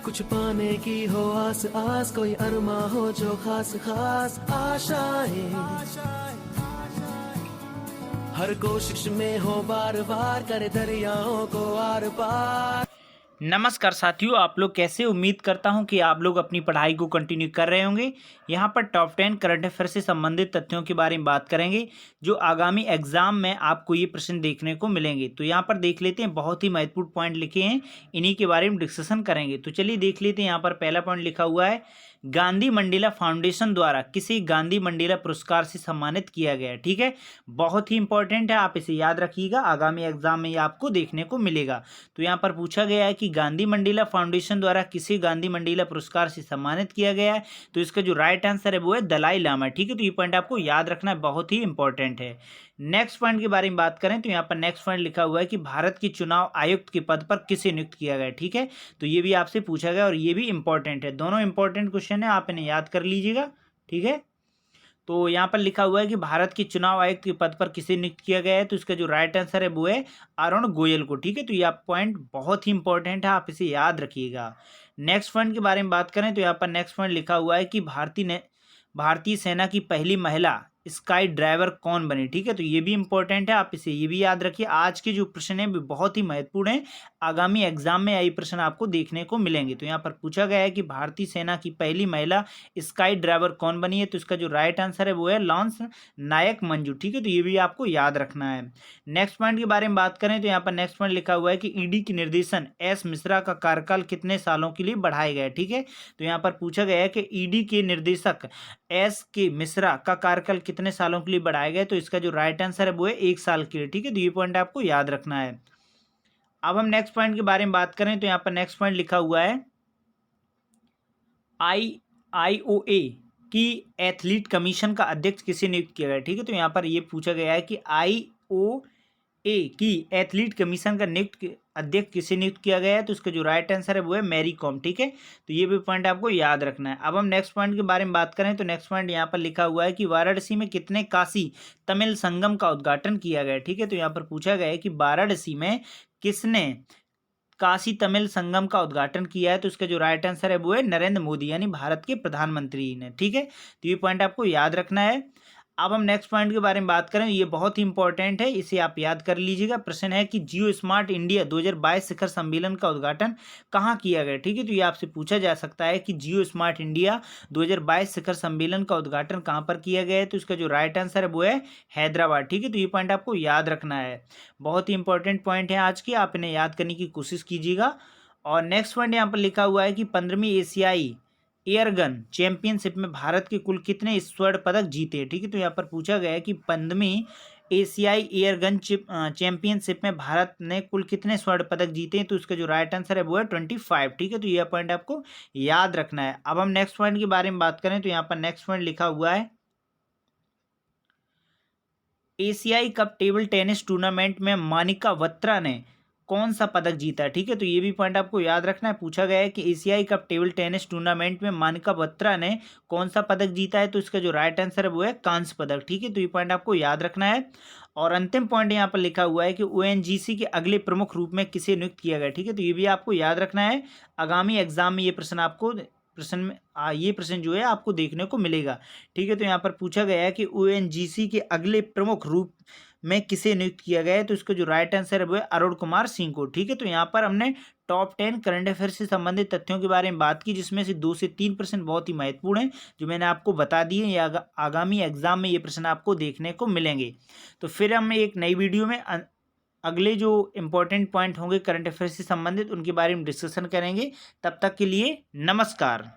कुछ पाने की हो आस आस, कोई अरमा हो जो खास खास आशाएं, हर कोशिश में हो बार बार, करे दरियाओं को आर पार। नमस्कार साथियों, आप लोग कैसे? उम्मीद करता हूं कि आप लोग अपनी पढ़ाई को कंटिन्यू कर रहे होंगे। यहां पर टॉप 10 करंट अफेयर से संबंधित तथ्यों के बारे में बात करेंगे जो आगामी एग्जाम में आपको ये प्रश्न देखने को मिलेंगे। तो यहां पर देख लेते हैं, बहुत ही महत्वपूर्ण पॉइंट लिखे हैं, इन्हीं के बारे में डिस्कशन करेंगे। तो चलिए देख लेते हैं। यहाँ पर पहला पॉइंट लिखा हुआ है, गांधी मंडेला फाउंडेशन द्वारा किसी गांधी मंडेला पुरस्कार से सम्मानित किया गया। ठीक है, बहुत ही इंपॉर्टेंट है, आप इसे याद रखिएगा, आगामी एग्जाम में ये आपको देखने को मिलेगा। तो यहाँ पर पूछा गया है कि गांधी मंडेला फाउंडेशन द्वारा किसी गांधी मंडेला पुरस्कार से सम्मानित किया गया है। तो इसका जो राइट आंसर है वो है दलाई लामा। ठीक है, तो ये पॉइंट आपको याद रखना है, बहुत ही इंपॉर्टेंट है। नेक्स्ट पॉइंट के बारे में बात करें तो यहाँ पर नेक्स्ट पॉइंट लिखा हुआ है कि भारत के चुनाव आयुक्त के पद पर किसे नियुक्त किया गया। ठीक है, तो ये भी आपसे पूछा गया और ये भी इंपॉर्टेंट है, दोनों इंपॉर्टेंट क्वेश्चन है, आप इन्हें याद कर लीजिएगा। ठीक है, तो यहाँ पर लिखा हुआ है कि भारत के चुनाव आयुक्त के पद पर किसे नियुक्त किया गया है। तो इसका जो राइट आंसर है वो है अरुण गोयल को। ठीक है, तो यह पॉइंट बहुत ही इंपॉर्टेंट है, आप इसे याद रखिएगा। नेक्स्ट पॉइंट के बारे में बात करें तो यहाँ पर नेक्स्ट पॉइंट लिखा हुआ है कि भारतीय सेना की पहली महिला स्काई ड्राइवर कौन बनी। ठीक है, तो ये भी इंपॉर्टेंट है, आप इसे ये भी याद रखिए। आज के जो प्रश्न है वो बहुत ही महत्वपूर्ण है, आगामी एग्जाम में यही प्रश्न आपको देखने को मिलेंगे। तो यहाँ पर पूछा गया है कि भारतीय सेना की पहली महिला स्काई ड्राइवर कौन बनी है। तो इसका जो राइट आंसर है वो है लॉन्स नायक मंजू। ठीक है, तो ये भी आपको याद रखना है। नेक्स्ट पॉइंट के बारे में बात करें तो यहाँ पर नेक्स्ट पॉइंट लिखा हुआ है कि ईडी के निर्देशन एस मिश्रा का कार्यकाल कितने सालों के लिए बढ़ाया गया है। ठीक है, तो यहाँ पर पूछा गया है कि ईडी के निर्देशक एस के मिश्रा का कार्यकाल कितने सालों के लिए बढ़ाया गया। तो इसका जो राइट आंसर है वो है 1 साल के लिए। ठीक है, तो ये पॉइंट आपको याद रखना है। अब हम नेक्स्ट पॉइंट के बारे में बात करें तो यहाँ पर नेक्स्ट पॉइंट लिखा हुआ है, IOA की एथलीट कमीशन का अध्यक्ष किसे नियुक्त किया गया। ठीक है, तो यहाँ पर ये पूछा गया है कि IOA की एथलीट कमीशन का अध्यक्ष किसे नियुक्त किया गया है। तो इसका जो राइट आंसर है वो है मैरी कॉम। ठीक है, तो ये भी पॉइंट आपको याद रखना है। अब हम नेक्स्ट पॉइंट के बारे में बात करें तो नेक्स्ट पॉइंट यहाँ पर लिखा हुआ है कि वाराणसी में कितने काशी तमिल संगम का उद्घाटन किया गया। ठीक है, तो यहाँ पर पूछा गया है कि वाराणसी में किसने काशी तमिल संगम का उद्घाटन किया है। तो इसका जो राइट आंसर है वो है नरेंद्र मोदी, यानी भारत के प्रधानमंत्री ने। ठीक है, तो ये पॉइंट आपको याद रखना है। अब हम नेक्स्ट पॉइंट के बारे में बात करें, ये बहुत ही इंपॉर्टेंट है, इसे आप याद कर लीजिएगा। प्रश्न है कि जियो स्मार्ट इंडिया 2022 शिखर सम्मेलन का उद्घाटन कहाँ किया गया। ठीक है, तो ये आपसे पूछा जा सकता है कि जियो स्मार्ट इंडिया 2022 शिखर सम्मेलन का उद्घाटन कहाँ पर किया गया है। तो इसका जो राइट आंसर है वो है हैदराबाद। ठीक है, तो ये पॉइंट आपको याद रखना है, बहुत ही इंपॉर्टेंट पॉइंट है आज की, आप इन्हें याद करने की कोशिश कीजिएगा। और नेक्स्ट पॉइंट यहाँ पर लिखा हुआ है कि 15वीं एशियाई एयरगन चैंपियनशिप में भारत के कुल कितने स्वर्ण पदक जीते। ठीक है, तो यहाँ पर पूछा गया है कि 15वीं एशियाई एयरगन चैंपियनशिप में भारत ने कुल कितने स्वर्ण पदक जीते हैं। तो उसका जो राइट आंसर है वो है 25। ठीक है, तो यह पॉइंट आपको याद रखना है। अब हम नेक्स्ट पॉइंट के बारे में बात करें तो यहाँ पर नेक्स्ट पॉइंट लिखा हुआ है, एशियाई कप टेबल टेनिस टूर्नामेंट में मानिका बत्रा ने कौन सा पदक जीता है। ठीक है, तो ये भी पॉइंट आपको याद रखना है। पूछा गया है कि एशियाई कप टेबल टेनिस टूर्नामेंट में मानिका बत्रा ने कौन सा पदक जीता है। तो इसका जो राइट आंसर है वो है कांस्य पदक। ठीक है, तो ये पॉइंट आपको याद रखना है। और अंतिम पॉइंट यहाँ पर लिखा हुआ है कि ONGC के अगले प्रमुख रूप में किसे नियुक्त किया गया। ठीक है, तो ये भी आपको याद रखना है, आगामी एग्जाम में ये प्रश्न जो है आपको देखने को मिलेगा। ठीक है, तो यहाँ पर पूछा गया है कि ONGC के अगले प्रमुख रूप में किसे नियुक्त किया गया है। तो इसका जो राइट आंसर है वो है अरुण कुमार सिंह को। ठीक है, तो यहाँ पर हमने टॉप 10 करंट अफेयर से संबंधित तथ्यों के बारे में बात की, जिसमें से 2 से 3 प्रश्न बहुत ही महत्वपूर्ण हैं जो मैंने आपको बता दिए, या आगामी एग्जाम में ये प्रश्न आपको देखने को मिलेंगे। तो फिर हम एक नई वीडियो में अगले जो इंपॉर्टेंट पॉइंट होंगे करंट अफेयर से संबंधित उनके बारे में डिस्कशन करेंगे। तब तक के लिए नमस्कार।